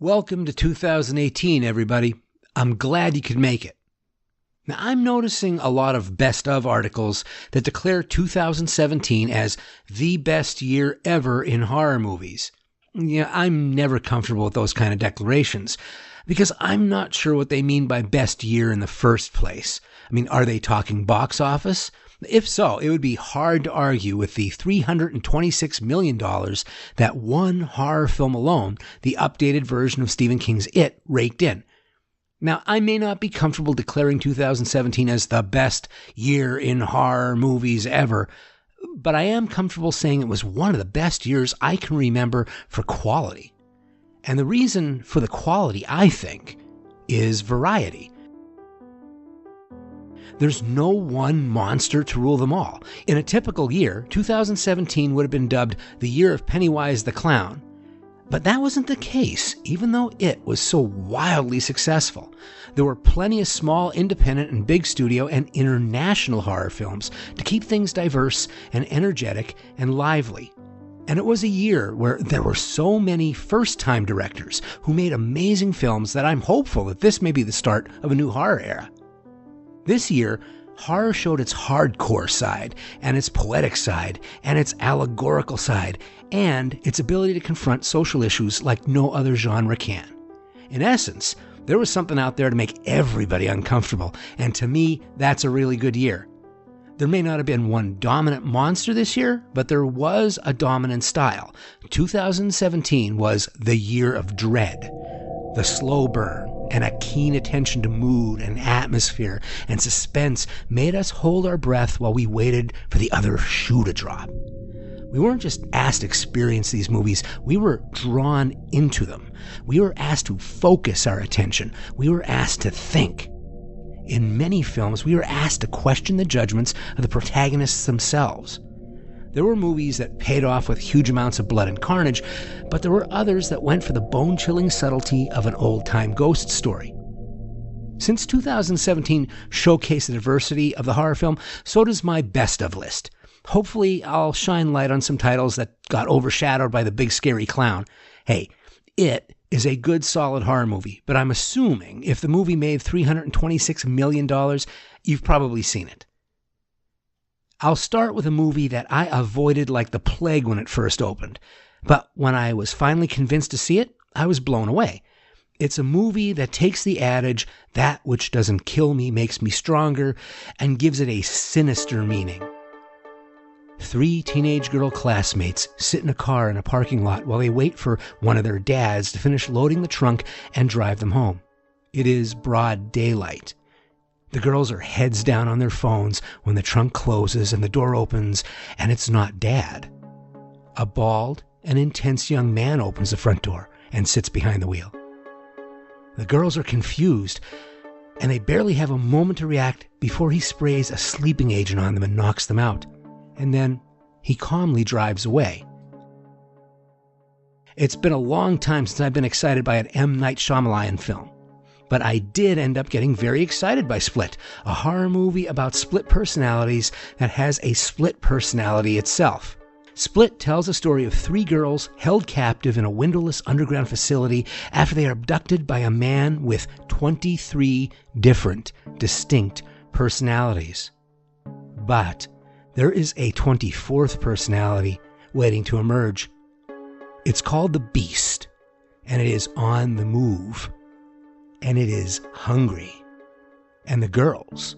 Welcome to 2018, everybody. I'm glad you could make it. Now, I'm noticing a lot of best of articles that declare 2017 as the best year ever in horror movies. Yeah, I'm never comfortable with those kind of declarations because I'm not sure what they mean by best year in the first place. I mean, are they talking box office? If so, it would be hard to argue with the $326 million that one horror film alone, the updated version of Stephen King's It, raked in. Now, I may not be comfortable declaring 2017 as the best year in horror movies ever, but I am comfortable saying it was one of the best years I can remember for quality. And the reason for the quality, I think, is variety. There's no one monster to rule them all. In a typical year, 2017 would have been dubbed the year of Pennywise the Clown. But that wasn't the case, even though It was so wildly successful. There were plenty of small, independent, and big studio and international horror films to keep things diverse and energetic and lively. And it was a year where there were so many first-time directors who made amazing films that I'm hopeful that this may be the start of a new horror era. This year, horror showed its hardcore side, and its poetic side, and its allegorical side, and its ability to confront social issues like no other genre can. In essence, there was something out there to make everybody uncomfortable, and to me, that's a really good year. There may not have been one dominant monster this year, but there was a dominant style. 2017 was the year of dread, the slow burn, and a keen attention to mood and atmosphere and suspense made us hold our breath while we waited for the other shoe to drop. We weren't just asked to experience these movies, we were drawn into them. We were asked to focus our attention. We were asked to think. In many films, we were asked to question the judgments of the protagonists themselves. There were movies that paid off with huge amounts of blood and carnage, but there were others that went for the bone-chilling subtlety of an old-time ghost story. Since 2017 showcased the diversity of the horror film, so does my best of list. Hopefully, I'll shine light on some titles that got overshadowed by the big scary clown. Hey, It is a good, solid horror movie, but I'm assuming if the movie made $326 million, you've probably seen it. I'll start with a movie that I avoided like the plague when it first opened, but when I was finally convinced to see it, I was blown away. It's a movie that takes the adage, that which doesn't kill me makes me stronger, and gives it a sinister meaning. 3 teenage girl classmates sit in a car in a parking lot while they wait for one of their dads to finish loading the trunk and drive them home. It is broad daylight. The girls are heads down on their phones when the trunk closes and the door opens, and it's not Dad. A bald and intense young man opens the front door and sits behind the wheel. The girls are confused, and they barely have a moment to react before he sprays a sleeping agent on them and knocks them out. And then he calmly drives away. It's been a long time since I've been excited by an M. Night Shyamalan film. But I did end up getting very excited by Split, a horror movie about split personalities that has a split personality itself. Split tells a story of 3 girls held captive in a windowless underground facility after they are abducted by a man with 23 different, distinct personalities. But there is a 24th personality waiting to emerge. It's called the Beast, and it is on the move. And it is hungry. And the girls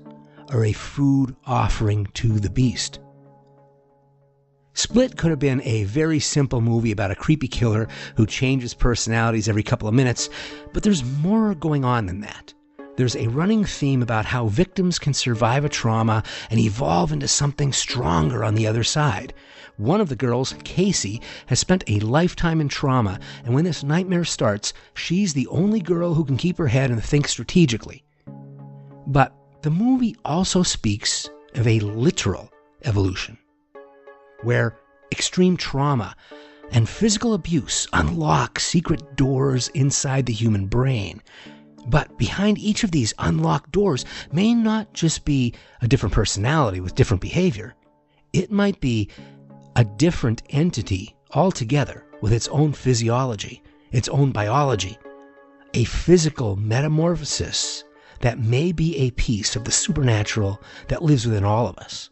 are a food offering to the beast. Split could have been a very simple movie about a creepy killer who changes personalities every couple of minutes, but there's more going on than that. There's a running theme about how victims can survive a trauma and evolve into something stronger on the other side. One of the girls, Casey, has spent a lifetime in trauma, and when this nightmare starts, she's the only girl who can keep her head and think strategically. But the movie also speaks of a literal evolution, where extreme trauma and physical abuse unlock secret doors inside the human brain. But behind each of these unlocked doors may not just be a different personality with different behavior. It might be a different entity altogether with its own physiology, its own biology, a physical metamorphosis that may be a piece of the supernatural that lives within all of us.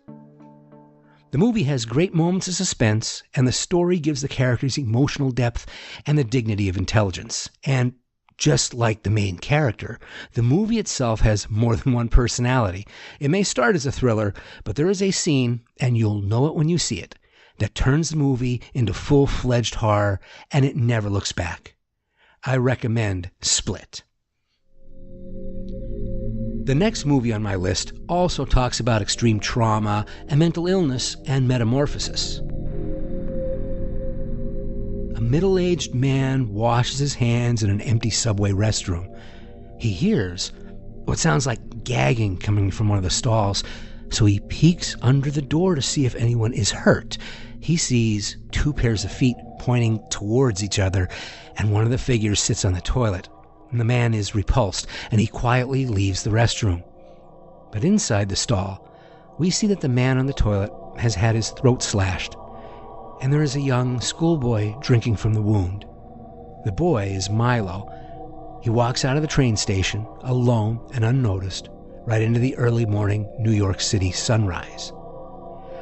The movie has great moments of suspense, and the story gives the characters emotional depth and the dignity of intelligence. And just like the main character, the movie itself has more than one personality. It may start as a thriller, but there is a scene, and you'll know it when you see it, that turns the movie into full-fledged horror, and it never looks back. I recommend Split. The next movie on my list also talks about extreme trauma and mental illness and metamorphosis. A middle-aged man washes his hands in an empty subway restroom. He hears what sounds like gagging coming from one of the stalls, so he peeks under the door to see if anyone is hurt. He sees 2 pairs of feet pointing towards each other, and one of the figures sits on the toilet. And the man is repulsed, and he quietly leaves the restroom. But inside the stall, we see that the man on the toilet has had his throat slashed, and there is a young schoolboy drinking from the wound. The boy is Milo. He walks out of the train station, alone and unnoticed, right into the early morning New York City sunrise.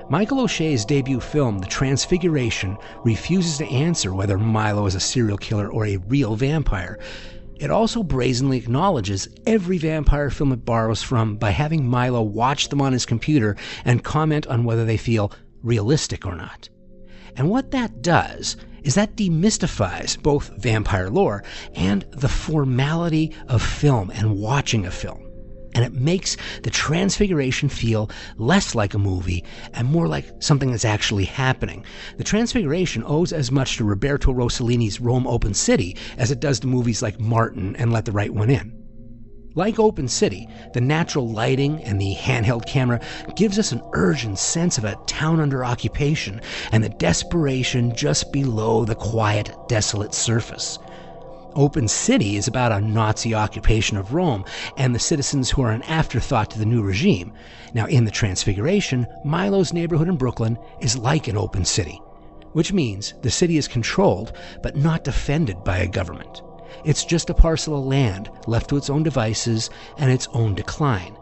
Michael O'Shea's debut film, The Transfiguration, refuses to answer whether Milo is a serial killer or a real vampire. It also brazenly acknowledges every vampire film it borrows from by having Milo watch them on his computer and comment on whether they feel realistic or not. And what that does is that demystifies both vampire lore and the formality of film and watching a film. And it makes The Transfiguration feel less like a movie and more like something that's actually happening. The Transfiguration owes as much to Roberto Rossellini's Rome Open City as it does to movies like Martin and Let the Right One In. Like Open City, the natural lighting and the handheld camera gives us an urgent sense of a town under occupation and the desperation just below the quiet, desolate surface. Open City is about a Nazi occupation of Rome and the citizens who are an afterthought to the new regime. Now, in The Transfiguration, Milo's neighborhood in Brooklyn is like an open city, which means the city is controlled but not defended by a government. It's just a parcel of land left to its own devices and its own decline.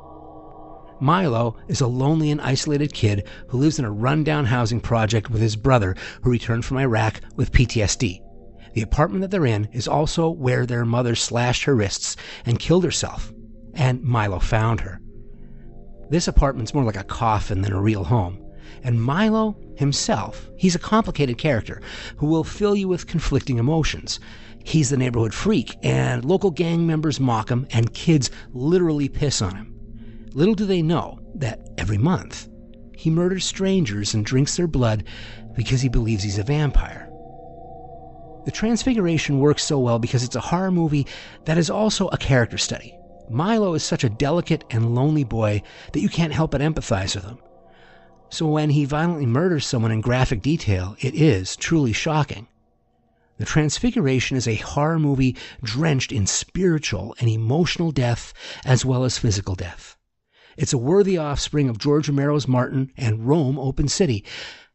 Milo is a lonely and isolated kid who lives in a rundown housing project with his brother who returned from Iraq with PTSD. The apartment that they're in is also where their mother slashed her wrists and killed herself, and Milo found her. This apartment's more like a coffin than a real home, and Milo himself, he's a complicated character who will fill you with conflicting emotions. He's the neighborhood freak, and local gang members mock him, and kids literally piss on him. Little do they know that every month, he murders strangers and drinks their blood because he believes he's a vampire. The Transfiguration works so well because it's a horror movie that is also a character study. Milo is such a delicate and lonely boy that you can't help but empathize with him. So when he violently murders someone in graphic detail, it is truly shocking. The Transfiguration is a horror movie drenched in spiritual and emotional death as well as physical death. It's a worthy offspring of George Romero's Martin and Rome Open City,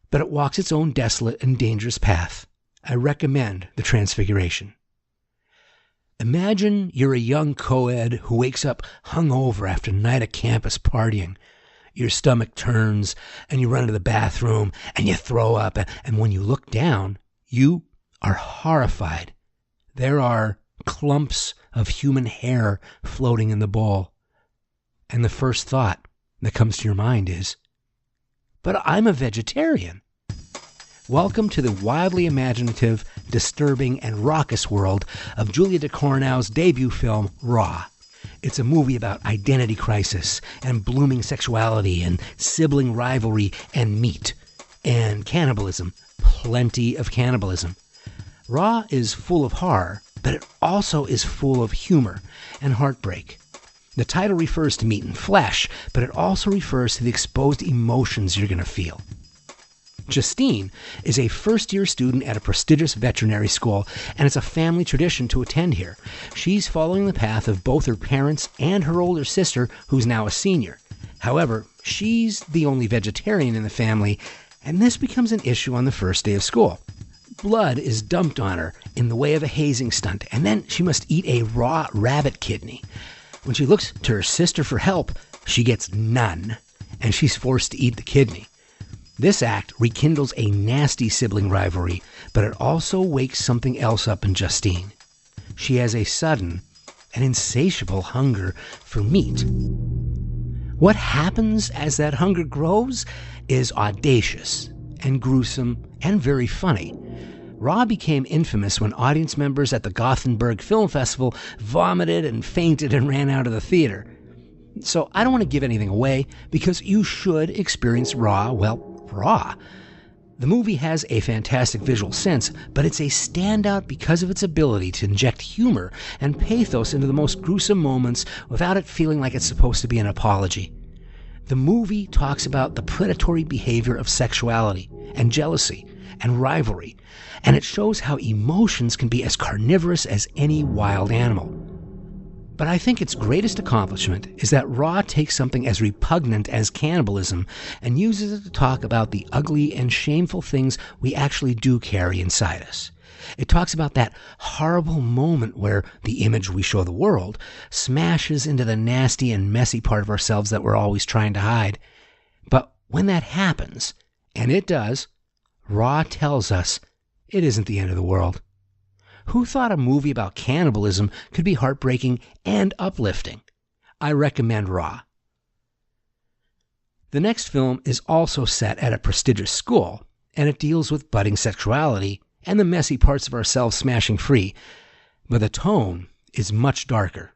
but it walks its own desolate and dangerous path. I recommend The Transfiguration. Imagine you're a young co-ed who wakes up hungover after a night of campus partying. Your stomach turns, and you run to the bathroom, and you throw up, and when you look down, you are horrified. There are clumps of human hair floating in the bowl. And the first thought that comes to your mind is, but I'm a vegetarian. Welcome to the wildly imaginative, disturbing, and raucous world of Julia Ducournau's debut film, Raw. It's a movie about identity crisis and blooming sexuality and sibling rivalry and meat and cannibalism. Plenty of cannibalism. Raw is full of horror, but it also is full of humor and heartbreak. The title refers to meat and flesh, but it also refers to the exposed emotions you're going to feel. Justine is a first-year student at a prestigious veterinary school, and it's a family tradition to attend here. She's following the path of both her parents and her older sister, who's now a senior. However, she's the only vegetarian in the family, and this becomes an issue on the first day of school. Blood is dumped on her in the way of a hazing stunt, and then she must eat a raw rabbit kidney. When she looks to her sister for help, she gets none, and she's forced to eat the kidney. This act rekindles a nasty sibling rivalry, but it also wakes something else up in Justine. She has a sudden and insatiable hunger for meat. What happens as that hunger grows is audacious and gruesome and very funny. Raw became infamous when audience members at the Gothenburg Film Festival vomited and fainted and ran out of the theater. So I don't want to give anything away because you should experience Raw, Raw. The movie has a fantastic visual sense, but it's a standout because of its ability to inject humor and pathos into the most gruesome moments without it feeling like it's supposed to be an apology. The movie talks about the predatory behavior of sexuality and jealousy and rivalry, and it shows how emotions can be as carnivorous as any wild animal. But I think its greatest accomplishment is that Raw takes something as repugnant as cannibalism and uses it to talk about the ugly and shameful things we actually do carry inside us. It talks about that horrible moment where the image we show the world smashes into the nasty and messy part of ourselves that we're always trying to hide. But when that happens, and it does, Raw tells us it isn't the end of the world. Who thought a movie about cannibalism could be heartbreaking and uplifting? I recommend Raw. The next film is also set at a prestigious school, and it deals with budding sexuality and the messy parts of ourselves smashing free, but the tone is much darker.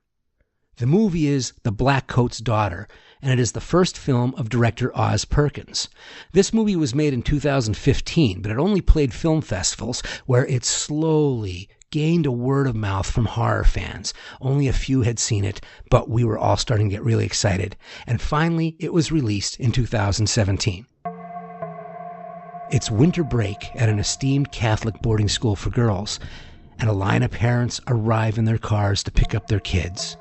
The movie is The Blackcoat's Daughter, and it is the first film of director Oz Perkins. This movie was made in 2015, but it only played film festivals where it slowly gained a word of mouth from horror fans. Only a few had seen it, but we were all starting to get really excited. And finally, it was released in 2017. It's winter break at an esteemed Catholic boarding school for girls, and a line of parents arrive in their cars to pick up their kids.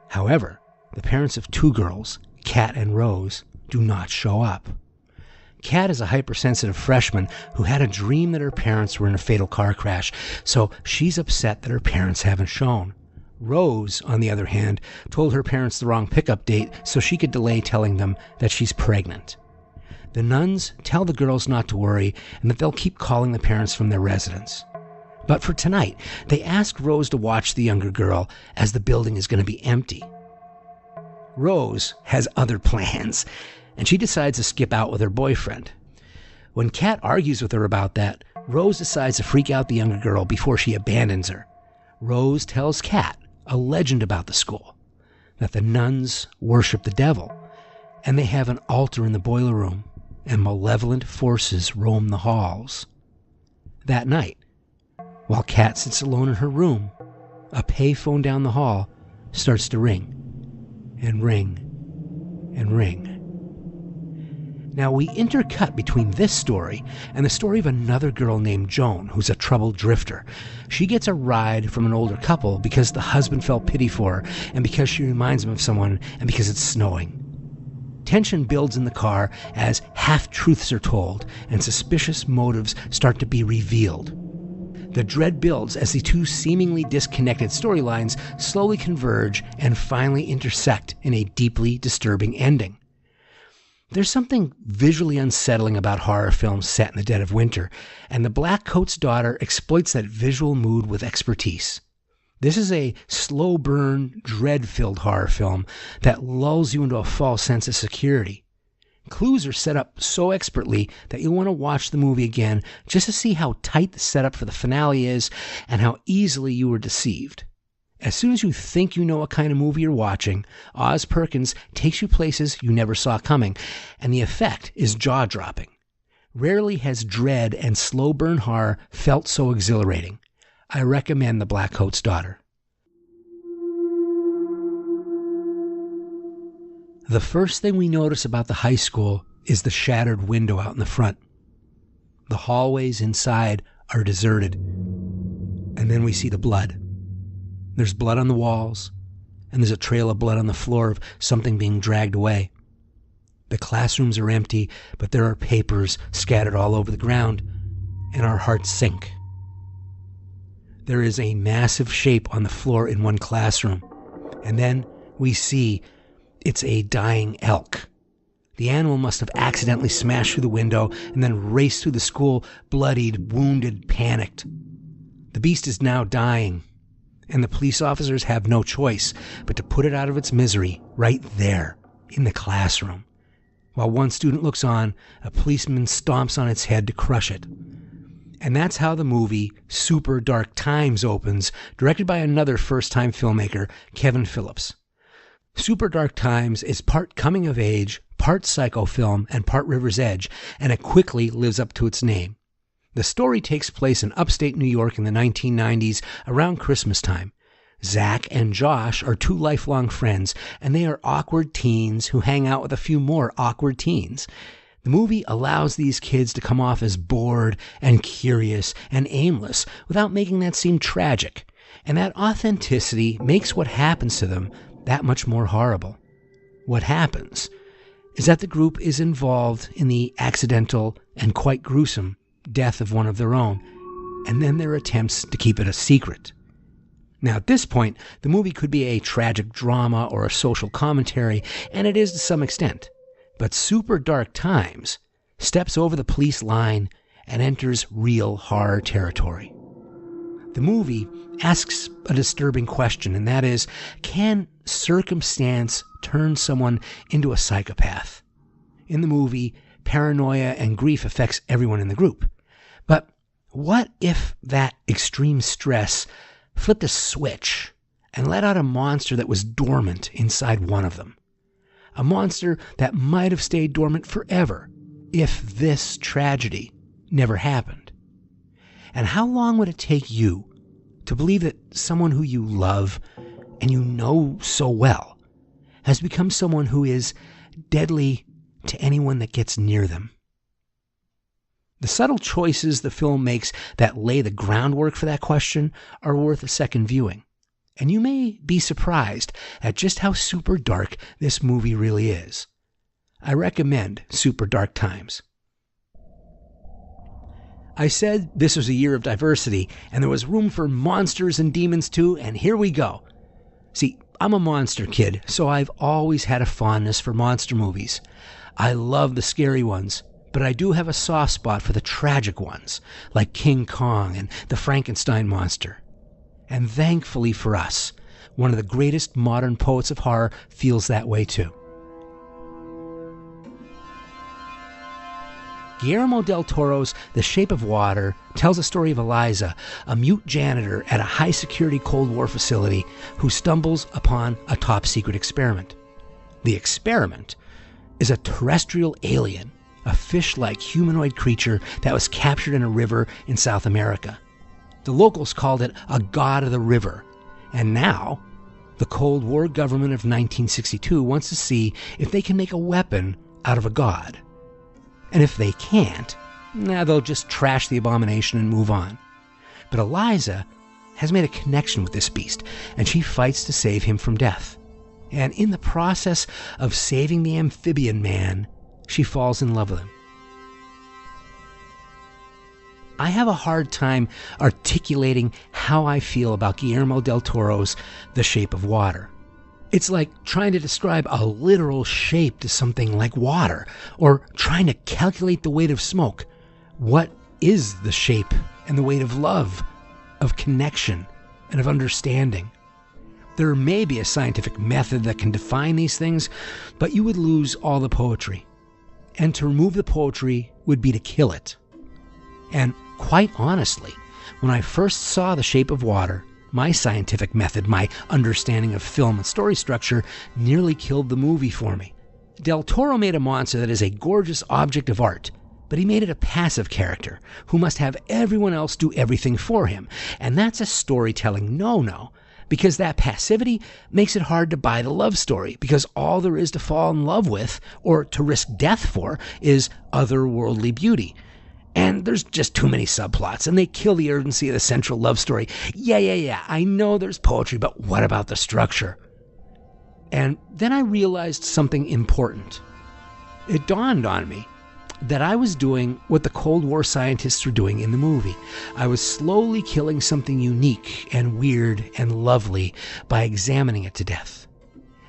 However, the parents of two girls, Kat and Rose, do not show up. Kat is a hypersensitive freshman who had a dream that her parents were in a fatal car crash, so she's upset that her parents haven't shown. Rose, on the other hand, told her parents the wrong pickup date so she could delay telling them that she's pregnant. The nuns tell the girls not to worry and that they'll keep calling the parents from their residence. But for tonight, they ask Rose to watch the younger girl as the building is going to be empty. Rose has other plans, and she decides to skip out with her boyfriend. When Kat argues with her about that, Rose decides to freak out the younger girl before she abandons her. Rose tells Kat a legend about the school, that the nuns worship the devil, and they have an altar in the boiler room, and malevolent forces roam the halls. That night, while Kat sits alone in her room, a payphone down the hall starts to ring, and ring, and ring. Now we intercut between this story and the story of another girl named Joan, who's a troubled drifter. She gets a ride from an older couple because the husband felt pity for her, and because she reminds him of someone, and because it's snowing. Tension builds in the car as half-truths are told and suspicious motives start to be revealed. The dread builds as the two seemingly disconnected storylines slowly converge and finally intersect in a deeply disturbing ending. There's something visually unsettling about horror films set in the dead of winter, and The Blackcoat's Daughter exploits that visual mood with expertise. This is a slow-burn, dread-filled horror film that lulls you into a false sense of security. Clues are set up so expertly that you'll want to watch the movie again just to see how tight the setup for the finale is and how easily you were deceived. As soon as you think you know what kind of movie you're watching, Oz Perkins takes you places you never saw coming, and the effect is jaw-dropping. Rarely has dread and slow-burn horror felt so exhilarating. I recommend The Blackcoat's Daughter. The first thing we notice about the high school is the shattered window out in the front. The hallways inside are deserted, and then we see the blood. There's blood on the walls, and there's a trail of blood on the floor of something being dragged away. The classrooms are empty, but there are papers scattered all over the ground. and our hearts sink. There is a massive shape on the floor in one classroom, and then we see it's a dying elk. The animal must have accidentally smashed through the window and then raced through the school, bloodied, wounded, panicked. The beast is now dying, and the police officers have no choice but to put it out of its misery right there in the classroom. While one student looks on, a policeman stomps on its head to crush it. And that's how the movie Super Dark Times opens, directed by another first-time filmmaker, Kevin Phillips. Super Dark Times is part coming of age, part psycho film, and part River's Edge, and it quickly lives up to its name. The story takes place in upstate New York in the 1990s, around Christmas time. Zach and Josh are two lifelong friends, and they are awkward teens who hang out with a few more awkward teens. The movie allows these kids to come off as bored and curious and aimless without making that seem tragic, and that authenticity makes what happens to them that much more horrible. What happens is that the group is involved in the accidental and quite gruesome death of one of their own, and then their attempts to keep it a secret. Now, at this point, the movie could be a tragic drama or a social commentary, and it is to some extent. But Super Dark Times steps over the police line and enters real horror territory. The movie asks a disturbing question, and that is, can circumstance turn someone into a psychopath? In the movie, paranoia and grief affects everyone in the group. But what if that extreme stress flipped a switch and let out a monster that was dormant inside one of them? A monster that might have stayed dormant forever if this tragedy never happened. And how long would it take you to believe that someone who you love and you know so well has become someone who is deadly to anyone that gets near them? The subtle choices the film makes that lay the groundwork for that question are worth a second viewing. And you may be surprised at just how super dark this movie really is. I recommend Super Dark Times. I said this was a year of diversity, and there was room for monsters and demons too, and here we go. See, I'm a monster kid, so I've always had a fondness for monster movies. I love the scary ones, but I do have a soft spot for the tragic ones, like King Kong and the Frankenstein monster. And thankfully for us, one of the greatest modern poets of horror feels that way too. Guillermo del Toro's The Shape of Water tells the story of Eliza, a mute janitor at a high-security Cold War facility who stumbles upon a top-secret experiment. The experiment is a terrestrial alien, a fish-like humanoid creature that was captured in a river in South America. The locals called it a god of the river, and now the Cold War government of 1962 wants to see if they can make a weapon out of a god. And if they can't, they'll just trash the abomination and move on. But Eliza has made a connection with this beast, and she fights to save him from death. And in the process of saving the amphibian man, she falls in love with him. I have a hard time articulating how I feel about Guillermo del Toro's The Shape of Water. It's like trying to describe a literal shape to something like water, or trying to calculate the weight of smoke. What is the shape and the weight of love, of connection, and of understanding? There may be a scientific method that can define these things, but you would lose all the poetry. And to remove the poetry would be to kill it. And quite honestly, when I first saw The Shape of Water, my scientific method, my understanding of film and story structure, nearly killed the movie for me. Del Toro made a monster that is a gorgeous object of art, but he made it a passive character who must have everyone else do everything for him. And that's a storytelling no-no, because that passivity makes it hard to buy the love story, because all there is to fall in love with, or to risk death for, is otherworldly beauty. And there's just too many subplots, and they kill the urgency of the central love story. Yeah, I know there's poetry, but what about the structure? And then I realized something important. It dawned on me. that I was doing what the Cold War scientists were doing in the movie. I was slowly killing something unique and weird and lovely by examining it to death.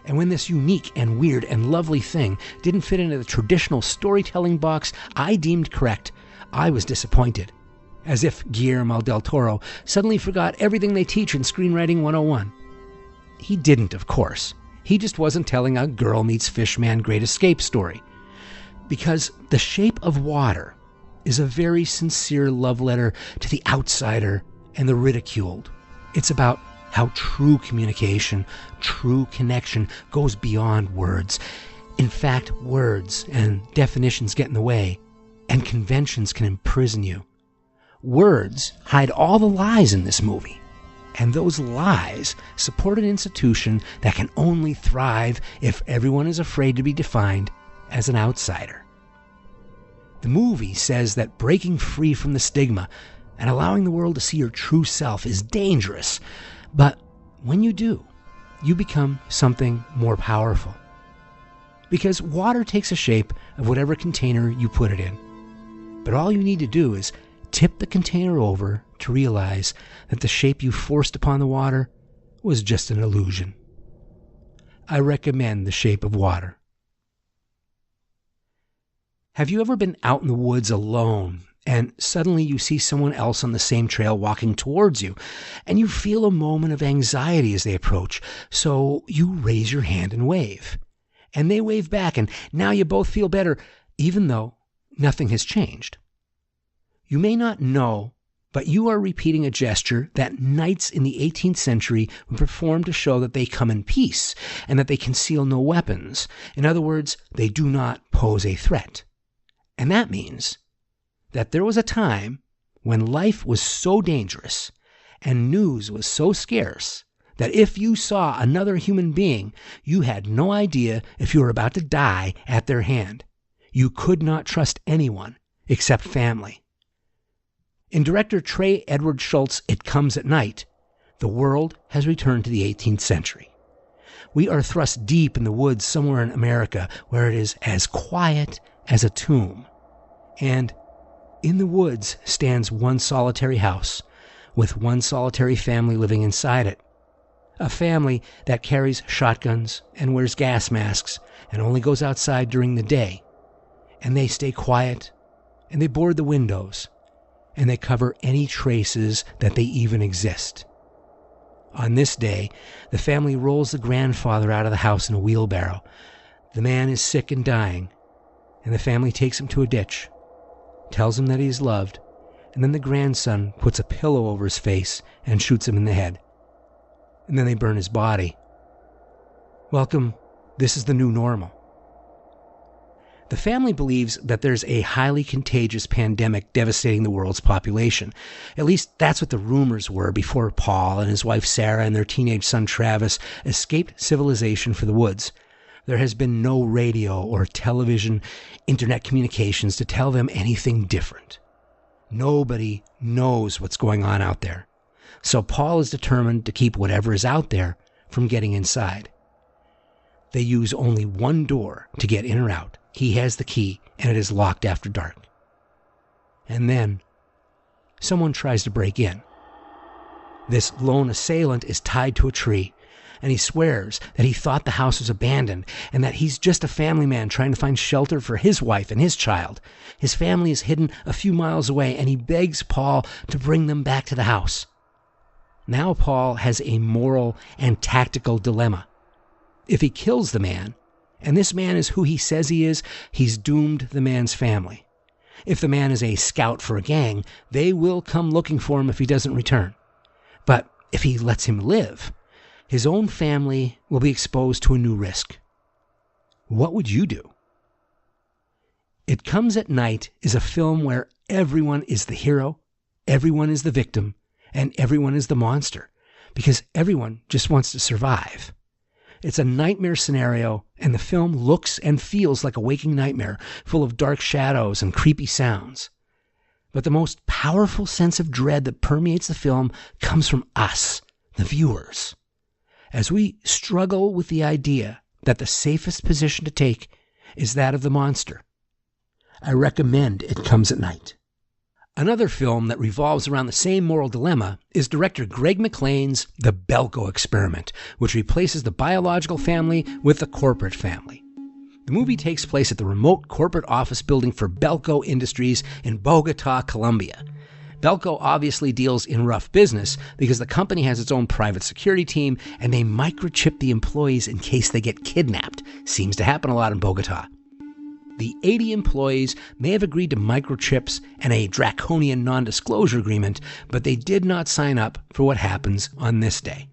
And when this unique and weird and lovely thing didn't fit into the traditional storytelling box I deemed correct, I was disappointed. As if Guillermo del Toro suddenly forgot everything they teach in Screenwriting 101. He didn't, of course. He just wasn't telling a girl meets fishman great escape story. Because The Shape of Water is a very sincere love letter to the outsider and the ridiculed. It's about how true communication, true connection goes beyond words. In fact, words and definitions get in the way, and conventions can imprison you. Words hide all the lies in this movie, and those lies support an institution that can only thrive if everyone is afraid to be defined as an outsider. The movie says that breaking free from the stigma and allowing the world to see your true self is dangerous, but when you do, you become something more powerful. Because water takes a shape of whatever container you put it in. But all you need to do is tip the container over to realize that the shape you forced upon the water was just an illusion. I recommend The Shape of Water. Have you ever been out in the woods alone and suddenly you see someone else on the same trail walking towards you, and you feel a moment of anxiety as they approach, so you raise your hand and wave. And they wave back, and now you both feel better, even though nothing has changed. You may not know, but you are repeating a gesture that knights in the 18th century would perform to show that they come in peace and that they conceal no weapons. In other words, they do not pose a threat. And that means that there was a time when life was so dangerous and news was so scarce that if you saw another human being, you had no idea if you were about to die at their hand. You could not trust anyone except family. In director Trey Edward Schultz's It Comes at Night, the world has returned to the 18th century. We are thrust deep in the woods somewhere in America where it is as quiet as a tomb. And in the woods stands one solitary house with one solitary family living inside it. A family that carries shotguns and wears gas masks and only goes outside during the day. And they stay quiet, and they board the windows, and they cover any traces that they even exist. On this day, the family rolls the grandfather out of the house in a wheelbarrow. The man is sick and dying, and the family takes him to a ditch, tells him that he is loved, and then the grandson puts a pillow over his face and shoots him in the head. And then they burn his body. Welcome, this is the new normal. The family believes that there's a highly contagious pandemic devastating the world's population. At least that's what the rumors were before Paul and his wife Sarah and their teenage son Travis escaped civilization for the woods. There has been no radio or television, internet communications to tell them anything different. Nobody knows what's going on out there. So Paul is determined to keep whatever is out there from getting inside. They use only one door to get in or out. He has the key, and it is locked after dark. And then someone tries to break in. This lone assailant is tied to a tree, and he swears that he thought the house was abandoned and that he's just a family man trying to find shelter for his wife and his child. His family is hidden a few miles away, and he begs Paul to bring them back to the house. Now Paul has a moral and tactical dilemma. If he kills the man, and this man is who he says he is, he's doomed the man's family. If the man is a scout for a gang, they will come looking for him if he doesn't return. But if he lets him live, his own family will be exposed to a new risk. What would you do? It Comes at Night is a film where everyone is the hero, everyone is the victim, and everyone is the monster, because everyone just wants to survive. It's a nightmare scenario, and the film looks and feels like a waking nightmare, full of dark shadows and creepy sounds. But the most powerful sense of dread that permeates the film comes from us, the viewers, as we struggle with the idea that the safest position to take is that of the monster. I recommend It Comes at Night. Another film that revolves around the same moral dilemma is director Greg McLean's The Belko Experiment, which replaces the biological family with the corporate family. The movie takes place at the remote corporate office building for Belko Industries in Bogota, Colombia. Belko obviously deals in rough business because the company has its own private security team and they microchip the employees in case they get kidnapped. Seems to happen a lot in Bogota. The 80 employees may have agreed to microchips and a draconian non-disclosure agreement, but they did not sign up for what happens on this day.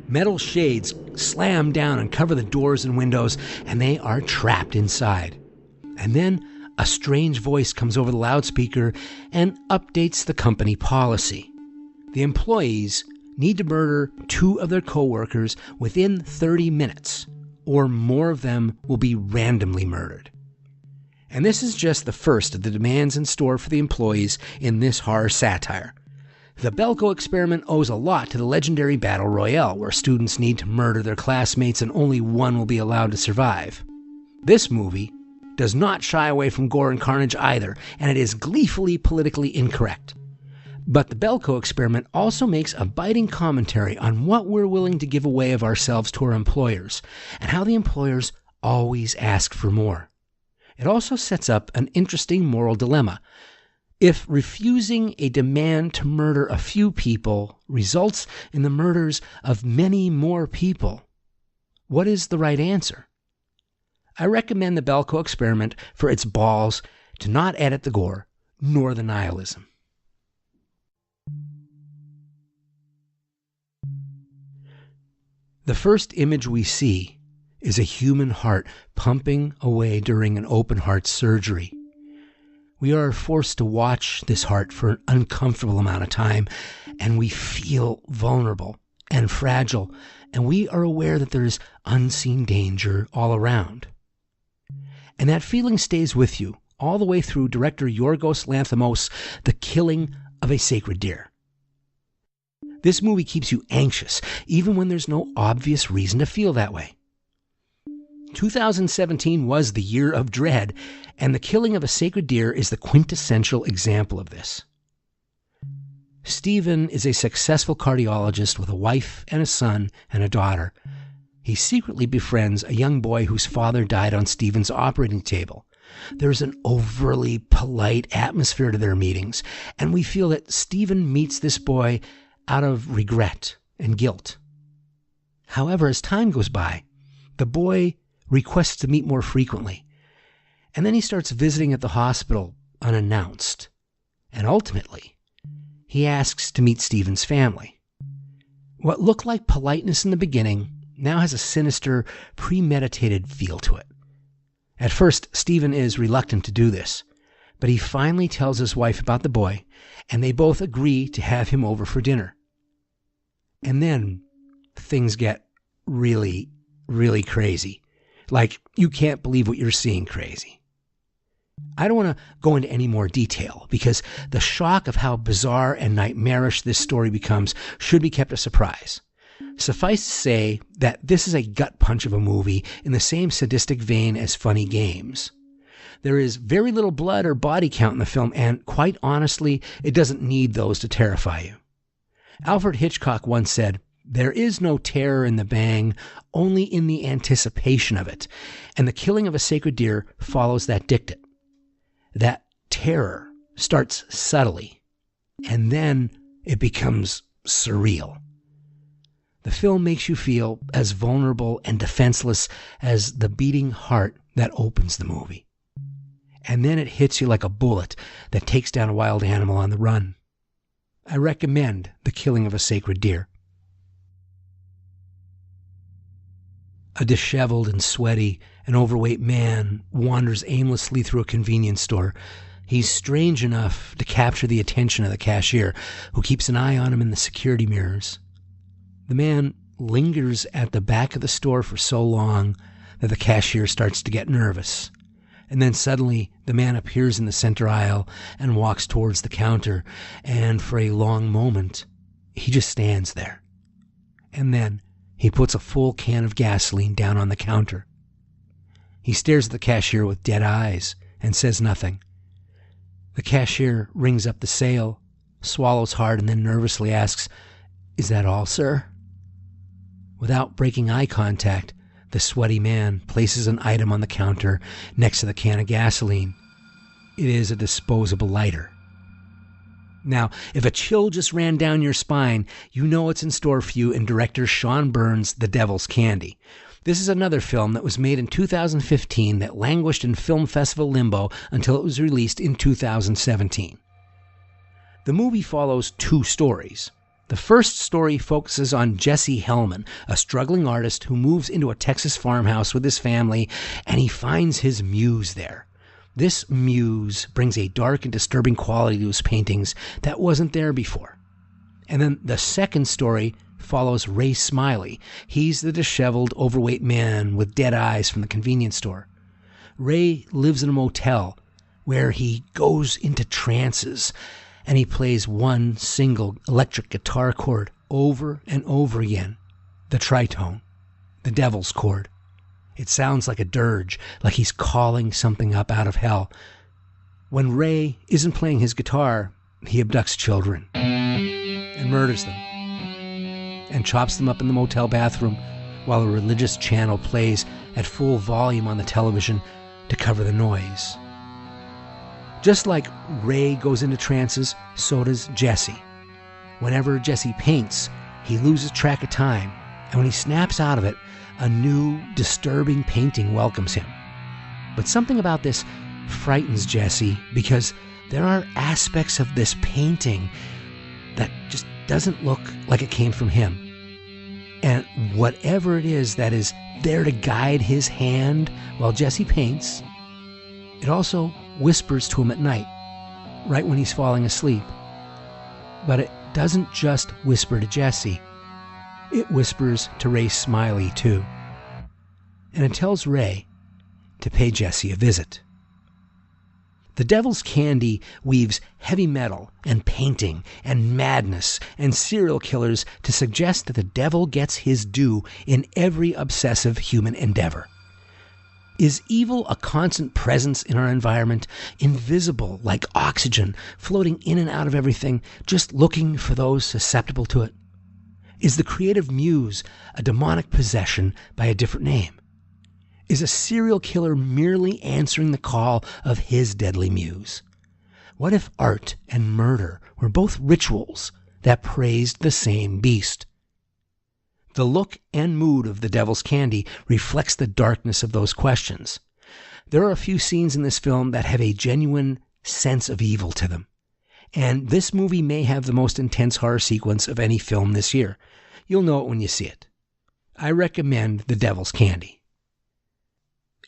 Metal shades slam down and cover the doors and windows, and they are trapped inside. And then a strange voice comes over the loudspeaker and updates the company policy. The employees need to murder 2 of their co-workers within 30 minutes, or more of them will be randomly murdered. And this is just the first of the demands in store for the employees in this horror satire. The Belko Experiment owes a lot to the legendary Battle Royale, where students need to murder their classmates and only one will be allowed to survive. This movie does not shy away from gore and carnage either, and it is gleefully politically incorrect. But the Belko Experiment also makes a biting commentary on what we're willing to give away of ourselves to our employers, and how the employers always ask for more. It also sets up an interesting moral dilemma. If refusing a demand to murder a few people results in the murders of many more people, what is the right answer? I recommend the Belko Experiment for its balls to not edit the gore nor the nihilism. The first image we see is a human heart pumping away during an open heart surgery. We are forced to watch this heart for an uncomfortable amount of time, and we feel vulnerable and fragile, and we are aware that there is unseen danger all around. And that feeling stays with you all the way through director Yorgos Lanthimos' The Killing of a Sacred Deer. This movie keeps you anxious, even when there's no obvious reason to feel that way. 2017 was the year of dread, and The Killing of a Sacred Deer is the quintessential example of this. Stephen is a successful cardiologist with a wife and a son and a daughter. He secretly befriends a young boy whose father died on Stephen's operating table. There's an overly polite atmosphere to their meetings, and we feel that Stephen meets this boy out of regret and guilt. However, as time goes by, the boy requests to meet more frequently, and then he starts visiting at the hospital unannounced, and ultimately, he asks to meet Stephen's family. What looked like politeness in the beginning now has a sinister, premeditated feel to it. At first, Stephen is reluctant to do this, but he finally tells his wife about the boy, and they both agree to have him over for dinner. And then things get really, really crazy. Like, you can't believe what you're seeing crazy. I don't want to go into any more detail because the shock of how bizarre and nightmarish this story becomes should be kept a surprise. Suffice to say that this is a gut punch of a movie in the same sadistic vein as Funny Games. There is very little blood or body count in the film, and quite honestly, it doesn't need those to terrify you. Alfred Hitchcock once said, "There is no terror in the bang, only in the anticipation of it," and The Killing of a Sacred Deer follows that dictate. That terror starts subtly, and then it becomes surreal. The film makes you feel as vulnerable and defenseless as the beating heart that opens the movie. And then it hits you like a bullet that takes down a wild animal on the run. I recommend The Killing of a Sacred Deer. A disheveled and sweaty and overweight man wanders aimlessly through a convenience store. He's strange enough to capture the attention of the cashier, who keeps an eye on him in the security mirrors. The man lingers at the back of the store for so long that the cashier starts to get nervous. And then suddenly the man appears in the center aisle and walks towards the counter, and for a long moment he just stands there. And then he puts a full can of gasoline down on the counter. He stares at the cashier with dead eyes, and says nothing. The cashier rings up the sale, swallows hard, and then nervously asks, "Is that all, sir?" Without breaking eye contact, the sweaty man places an item on the counter next to the can of gasoline. It is a disposable lighter. Now, if a chill just ran down your spine, you know what's in store for you in director Sean Byrne's The Devil's Candy. This is another film that was made in 2015 that languished in film festival limbo until it was released in 2017. The movie follows two stories. The first story focuses on Jesse Hellman, a struggling artist who moves into a Texas farmhouse with his family, and he finds his muse there. This muse brings a dark and disturbing quality to his paintings that wasn't there before. And then the second story follows Ray Smiley. He's the disheveled, overweight man with dead eyes from the convenience store. Ray lives in a motel where he goes into trances, and he plays one single electric guitar chord over and over again, the tritone, the devil's chord. It sounds like a dirge, like he's calling something up out of hell. When Ray isn't playing his guitar, he abducts children and murders them and chops them up in the motel bathroom while a religious channel plays at full volume on the television to cover the noise. Just like Ray goes into trances, so does Jesse. Whenever Jesse paints, he loses track of time, and when he snaps out of it, a new, disturbing painting welcomes him. But something about this frightens Jesse, because there are aspects of this painting that just doesn't look like it came from him. And whatever it is that is there to guide his hand while Jesse paints, it also whispers to him at night, right when he's falling asleep. But it doesn't just whisper to Jesse. It whispers to Ray Smiley, too. And it tells Ray to pay Jesse a visit. The Devil's Candy weaves heavy metal and painting and madness and serial killers to suggest that the devil gets his due in every obsessive human endeavor. Is evil a constant presence in our environment, invisible like oxygen, floating in and out of everything, just looking for those susceptible to it? Is the creative muse a demonic possession by a different name? Is a serial killer merely answering the call of his deadly muse? What if art and murder were both rituals that praised the same beast? The look and mood of The Devil's Candy reflects the darkness of those questions. There are a few scenes in this film that have a genuine sense of evil to them. And this movie may have the most intense horror sequence of any film this year. You'll know it when you see it. I recommend The Devil's Candy.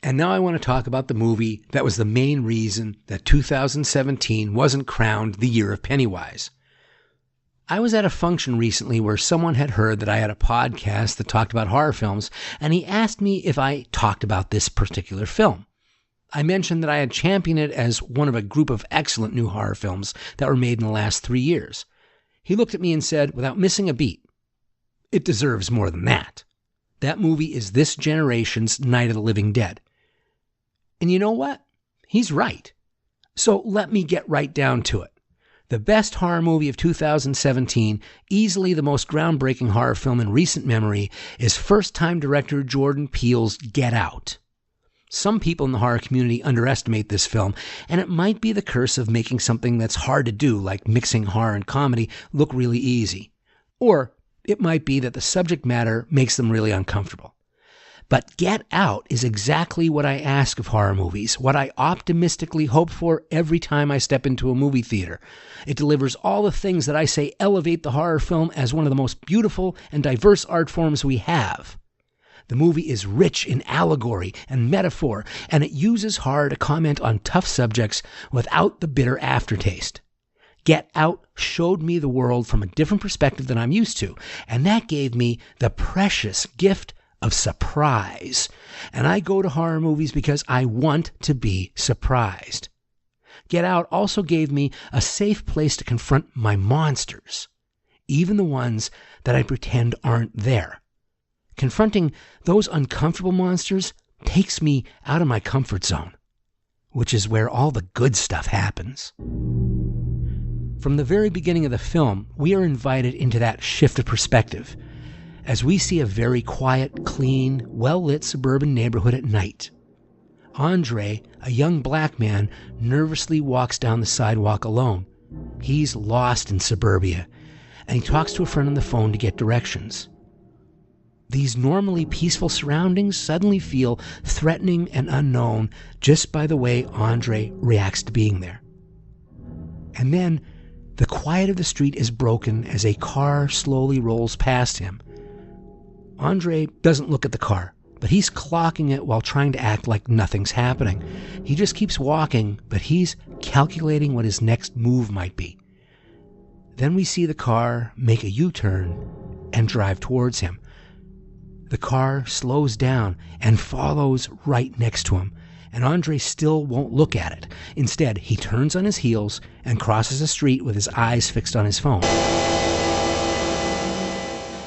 And now I want to talk about the movie that was the main reason that 2017 wasn't crowned the year of Pennywise. I was at a function recently where someone had heard that I had a podcast that talked about horror films, and he asked me if I talked about this particular film. I mentioned that I had championed it as one of a group of excellent new horror films that were made in the last 3 years. He looked at me and said, without missing a beat, "It deserves more than that. That movie is this generation's Night of the Living Dead." And you know what? He's right. So let me get right down to it. The best horror movie of 2017, easily the most groundbreaking horror film in recent memory, is first-time director Jordan Peele's Get Out. Some people in the horror community underestimate this film, and it might be the curse of making something that's hard to do, like mixing horror and comedy, look really easy. Or it might be that the subject matter makes them really uncomfortable. But Get Out is exactly what I ask of horror movies, what I optimistically hope for every time I step into a movie theater. It delivers all the things that I say elevate the horror film as one of the most beautiful and diverse art forms we have. The movie is rich in allegory and metaphor, and it uses horror to comment on tough subjects without the bitter aftertaste. Get Out showed me the world from a different perspective than I'm used to, and that gave me the precious gift of surprise. And I go to horror movies because I want to be surprised. Get Out also gave me a safe place to confront my monsters, even the ones that I pretend aren't there. Confronting those uncomfortable monsters takes me out of my comfort zone. which is where all the good stuff happens. From the very beginning of the film, we are invited into that shift of perspective as we see a very quiet, clean, well-lit suburban neighborhood at night. Andre, a young black man, nervously walks down the sidewalk alone. He's lost in suburbia, and he talks to a friend on the phone to get directions. These normally peaceful surroundings suddenly feel threatening and unknown just by the way Andre reacts to being there. And then the quiet of the street is broken as a car slowly rolls past him. Andre doesn't look at the car, but he's clocking it while trying to act like nothing's happening. He just keeps walking, but he's calculating what his next move might be. Then we see the car make a U-turn and drive towards him. The car slows down and follows right next to him, and Andre still won't look at it. Instead, he turns on his heels and crosses the street with his eyes fixed on his phone.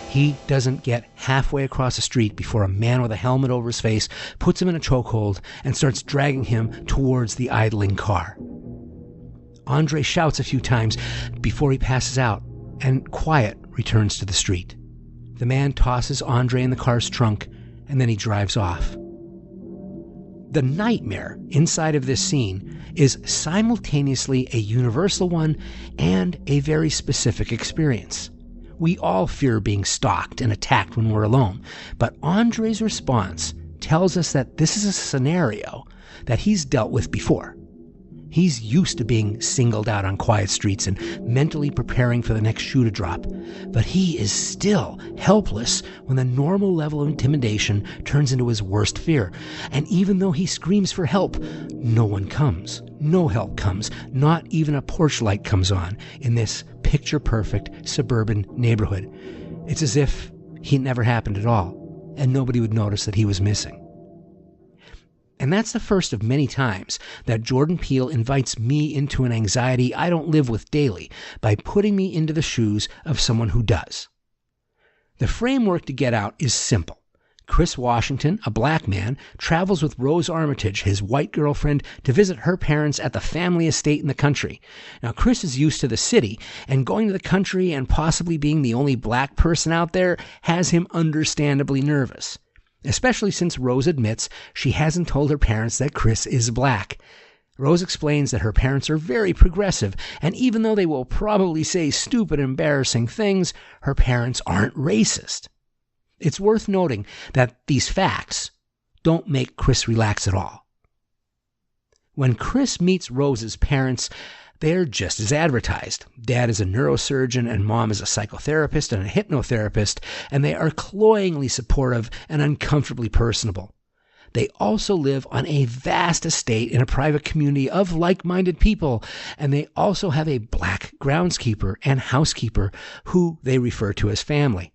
He doesn't get halfway across the street before a man with a helmet over his face puts him in a chokehold and starts dragging him towards the idling car. Andre shouts a few times before he passes out, and quiet returns to the street. The man tosses Andre in the car's trunk, and then he drives off. The nightmare inside of this scene is simultaneously a universal one and a very specific experience. We all fear being stalked and attacked when we're alone, but Andre's response tells us that this is a scenario that he's dealt with before. He's used to being singled out on quiet streets and mentally preparing for the next shoe to drop, but he is still helpless when the normal level of intimidation turns into his worst fear. And even though he screams for help, no one comes. No help comes. Not even a porch light comes on in this picture-perfect suburban neighborhood. It's as if he never happened at all, and nobody would notice that he was missing. And that's the first of many times that Jordan Peele invites me into an anxiety I don't live with daily by putting me into the shoes of someone who does. The framework to Get Out is simple. Chris Washington, a black man, travels with Rose Armitage, his white girlfriend, to visit her parents at the family estate in the country. Now, Chris is used to the city, and going to the country and possibly being the only black person out there has him understandably nervous. Especially since Rose admits she hasn't told her parents that Chris is black. Rose explains that her parents are very progressive, and even though they will probably say stupid, embarrassing things, her parents aren't racist. It's worth noting that these facts don't make Chris relax at all. When Chris meets Rose's parents, they're just as advertised. Dad is a neurosurgeon and mom is a psychotherapist and a hypnotherapist, and they are cloyingly supportive and uncomfortably personable. They also live on a vast estate in a private community of like-minded people, and they also have a black groundskeeper and housekeeper who they refer to as family.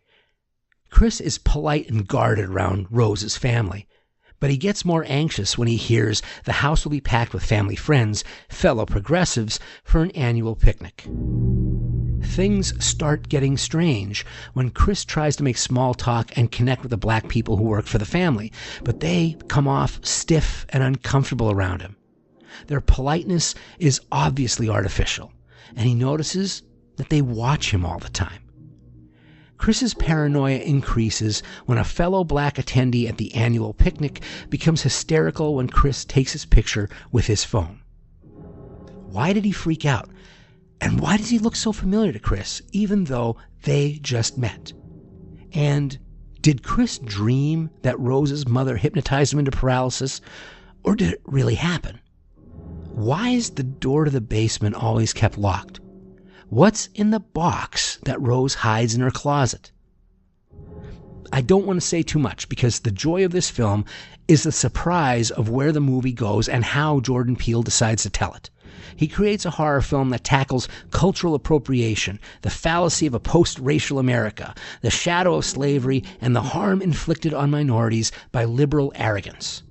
Chris is polite and guarded around Rose's family, but he gets more anxious when he hears the house will be packed with family friends, fellow progressives, for an annual picnic. Things start getting strange when Chris tries to make small talk and connect with the black people who work for the family, but they come off stiff and uncomfortable around him. Their politeness is obviously artificial, and he notices that they watch him all the time. Chris's paranoia increases when a fellow black attendee at the annual picnic becomes hysterical when Chris takes his picture with his phone. Why did he freak out? And why does he look so familiar to Chris, even though they just met? And did Chris dream that Rose's mother hypnotized him into paralysis, or did it really happen? Why is the door to the basement always kept locked? What's in the box that Rose hides in her closet? I don't want to say too much because the joy of this film is the surprise of where the movie goes and how Jordan Peele decides to tell it. He creates a horror film that tackles cultural appropriation, the fallacy of a post-racial America, the shadow of slavery, and the harm inflicted on minorities by liberal arrogance.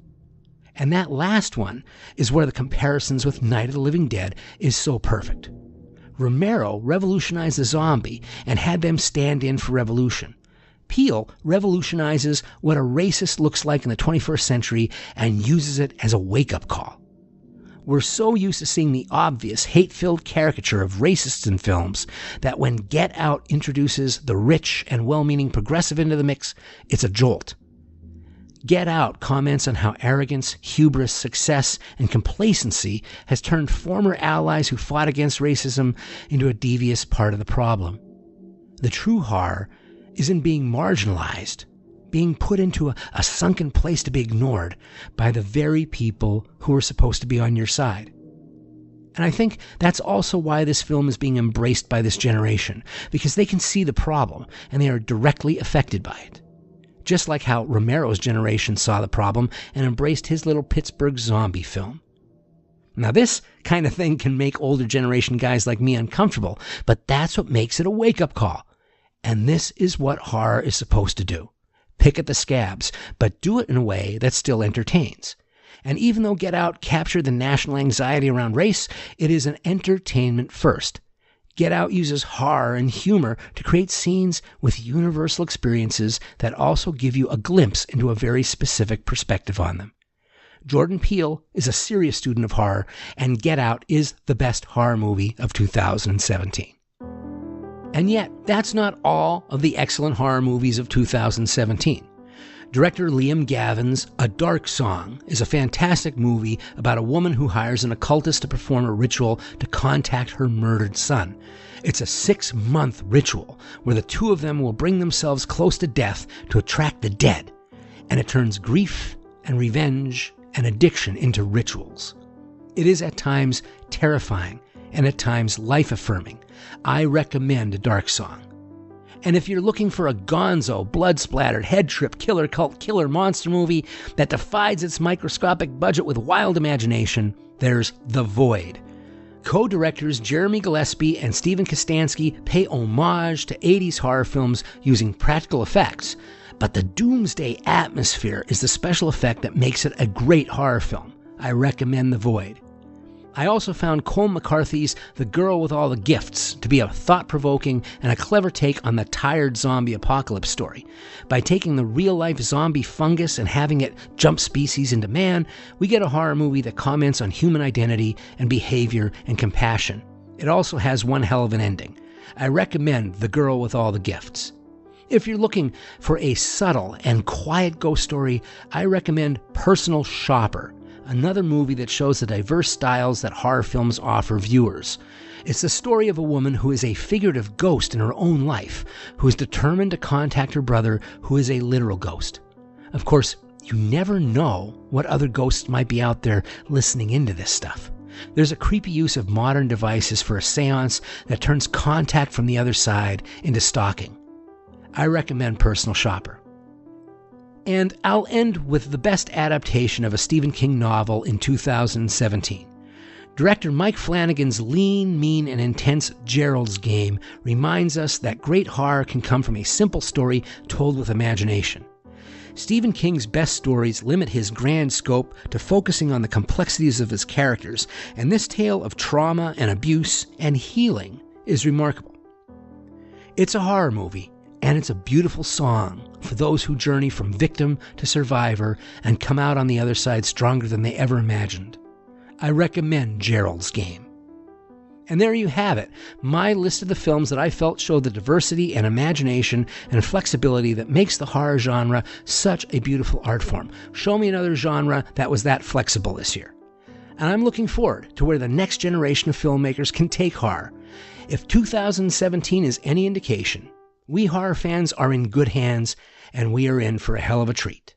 And that last one is where the comparisons with Night of the Living Dead is so perfect. Romero revolutionized the zombie and had them stand in for revolution. Peele revolutionizes what a racist looks like in the 21st century and uses it as a wake-up call. We're so used to seeing the obvious, hate-filled caricature of racists in films that when Get Out introduces the rich and well-meaning progressive into the mix, it's a jolt. Get Out comments on how arrogance, hubris, success, and complacency has turned former allies who fought against racism into a devious part of the problem. The true horror is in being marginalized, being put into a sunken place to be ignored by the very people who are supposed to be on your side. And I think that's also why this film is being embraced by this generation, because they can see the problem and they are directly affected by it. Just like how Romero's generation saw the problem and embraced his little Pittsburgh zombie film. Now this kind of thing can make older generation guys like me uncomfortable, but that's what makes it a wake-up call. And this is what horror is supposed to do. Pick at the scabs, but do it in a way that still entertains. And even though Get Out captured the national anxiety around race, it is an entertainment first. Get Out uses horror and humor to create scenes with universal experiences that also give you a glimpse into a very specific perspective on them. Jordan Peele is a serious student of horror, and Get Out is the best horror movie of 2017. And yet, that's not all of the excellent horror movies of 2017. Director Liam Gavin's A Dark Song is a fantastic movie about a woman who hires an occultist to perform a ritual to contact her murdered son. It's a 6-month ritual where the two of them will bring themselves close to death to attract the dead, and it turns grief and revenge and addiction into rituals. It is at times terrifying and at times life-affirming. I recommend A Dark Song. And if you're looking for a gonzo, blood-splattered, head-trip, killer cult, killer monster movie that defies its microscopic budget with wild imagination, there's The Void. Co-directors Jeremy Gillespie and Stephen Kostanski pay homage to 80s horror films using practical effects, but the doomsday atmosphere is the special effect that makes it a great horror film. I recommend The Void. I also found Cole McCarthy's The Girl with All the Gifts to be a thought-provoking and a clever take on the tired zombie apocalypse story. By taking the real-life zombie fungus and having it jump species into man, we get a horror movie that comments on human identity and behavior and compassion. It also has one hell of an ending. I recommend The Girl with All the Gifts. If you're looking for a subtle and quiet ghost story, I recommend Personal Shopper, another movie that shows the diverse styles that horror films offer viewers. It's the story of a woman who is a figurative ghost in her own life, who is determined to contact her brother, who is a literal ghost. Of course, you never know what other ghosts might be out there listening into this stuff. There's a creepy use of modern devices for a seance that turns contact from the other side into stalking. I recommend Personal Shopper. And I'll end with the best adaptation of a Stephen King novel in 2017. Director Mike Flanagan's lean, mean, and intense Gerald's Game reminds us that great horror can come from a simple story told with imagination. Stephen King's best stories limit his grand scope to focusing on the complexities of his characters, and this tale of trauma and abuse and healing is remarkable. It's a horror movie, and it's a beautiful song for those who journey from victim to survivor and come out on the other side stronger than they ever imagined. I recommend Gerald's Game. And there you have it, my list of the films that I felt showed the diversity and imagination and flexibility that makes the horror genre such a beautiful art form. Show me another genre that was that flexible this year. And I'm looking forward to where the next generation of filmmakers can take horror. If 2017 is any indication, we horror fans are in good hands, and we are in for a hell of a treat.